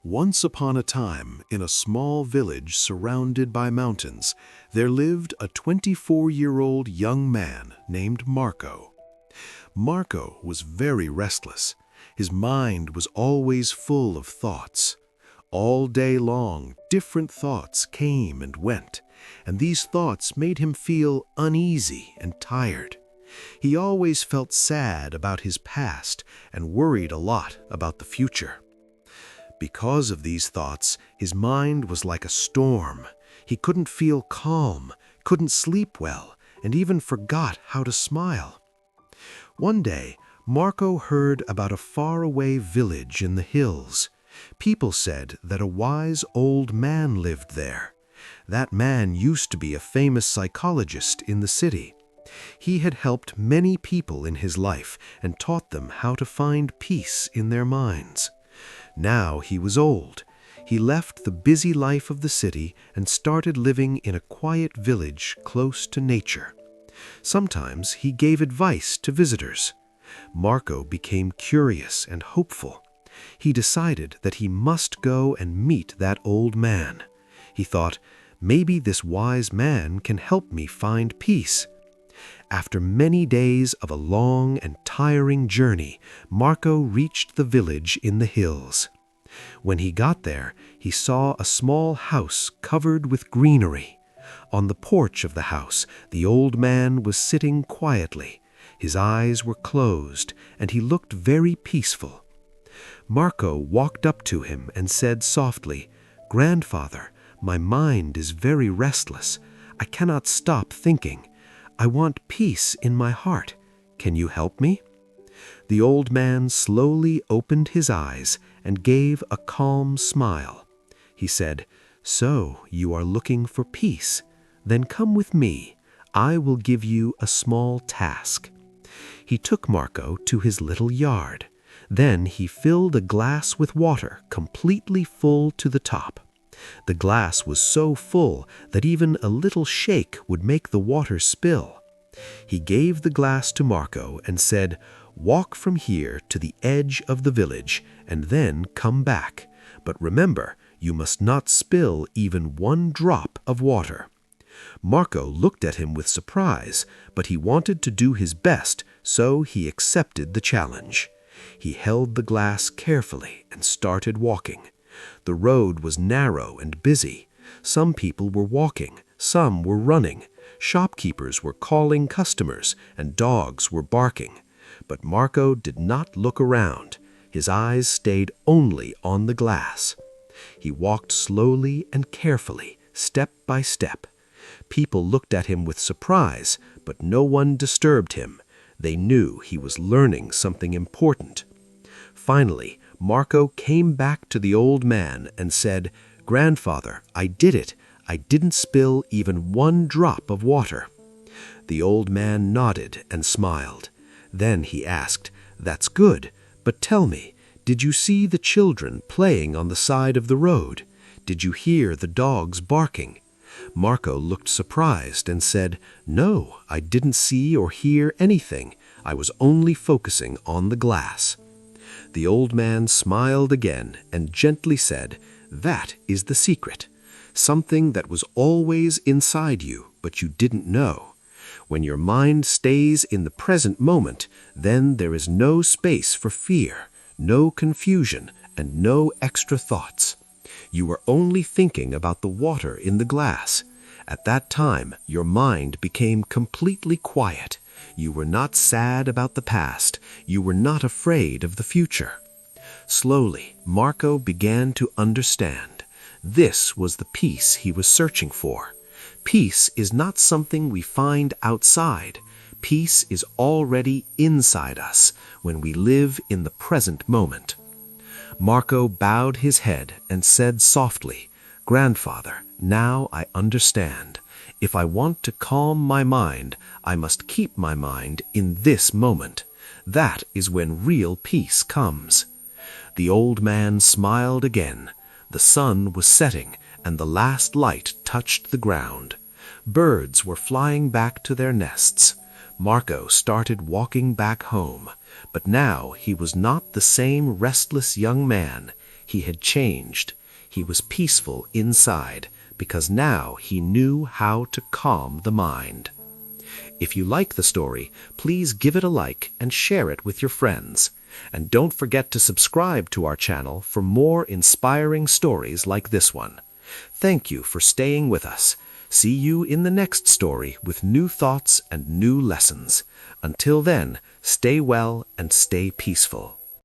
Once upon a time, in a small village surrounded by mountains, there lived a 24-year-old young man named Marco. Marco was very restless. His mind was always full of thoughts. All day long, different thoughts came and went, and these thoughts made him feel uneasy and tired. He always felt sad about his past and worried a lot about the future. Because of these thoughts, his mind was like a storm. He couldn't feel calm, couldn't sleep well, and even forgot how to smile. One day, Marco heard about a faraway village in the hills. People said that a wise old man lived there. That man used to be a famous psychologist in the city. He had helped many people in his life and taught them how to find peace in their minds. Now he was old. He left the busy life of the city and started living in a quiet village close to nature. Sometimes he gave advice to visitors. Marco became curious and hopeful. He decided that he must go and meet that old man. He thought, maybe this wise man can help me find peace. After many days of a long and tiring journey, Marco reached the village in the hills. When he got there, he saw a small house covered with greenery. On the porch of the house, the old man was sitting quietly. His eyes were closed, and he looked very peaceful. Marco walked up to him and said softly, "Grandfather, my mind is very restless. I cannot stop thinking. I want peace in my heart. Can you help me?" The old man slowly opened his eyes and gave a calm smile. He said, "So you are looking for peace? Then come with me. I will give you a small task." He took Marco to his little yard. Then he filled a glass with water completely full to the top. The glass was so full that even a little shake would make the water spill. He gave the glass to Marco and said, "Walk from here to the edge of the village and then come back. But remember, you must not spill even one drop of water." Marco looked at him with surprise, but he wanted to do his best, so he accepted the challenge. He held the glass carefully and started walking. The road was narrow and busy. Some people were walking, some were running. Shopkeepers were calling customers, and dogs were barking. But Marco did not look around. His eyes stayed only on the glass. He walked slowly and carefully, step by step. People looked at him with surprise, but no one disturbed him. They knew he was learning something important. Finally, Marco came back to the old man and said, "Grandfather, I did it. I didn't spill even one drop of water." The old man nodded and smiled. Then he asked, "That's good, but tell me, did you see the children playing on the side of the road? Did you hear the dogs barking?" Marco looked surprised and said, "No, I didn't see or hear anything. I was only focusing on the glass." The old man smiled again and gently said, "That is the secret. Something that was always inside you, but you didn't know. When your mind stays in the present moment, then there is no space for fear, no confusion, and no extra thoughts. You are only thinking about the water in the glass. At that time, your mind became completely quiet. You were not sad about the past. You were not afraid of the future." Slowly, Marco began to understand. This was the peace he was searching for. Peace is not something we find outside. Peace is already inside us when we live in the present moment. Marco bowed his head and said softly, "Grandfather, now I understand. If I want to calm my mind, I must keep my mind in this moment. That is when real peace comes." The old man smiled again. The sun was setting, and the last light touched the ground. Birds were flying back to their nests. Marco started walking back home, but now he was not the same restless young man. He had changed. He was peaceful inside because now he knew how to calm the mind. If you like the story, please give it a like and share it with your friends. And don't forget to subscribe to our channel for more inspiring stories like this one. Thank you for staying with us. See you in the next story with new thoughts and new lessons. Until then, stay well and stay peaceful.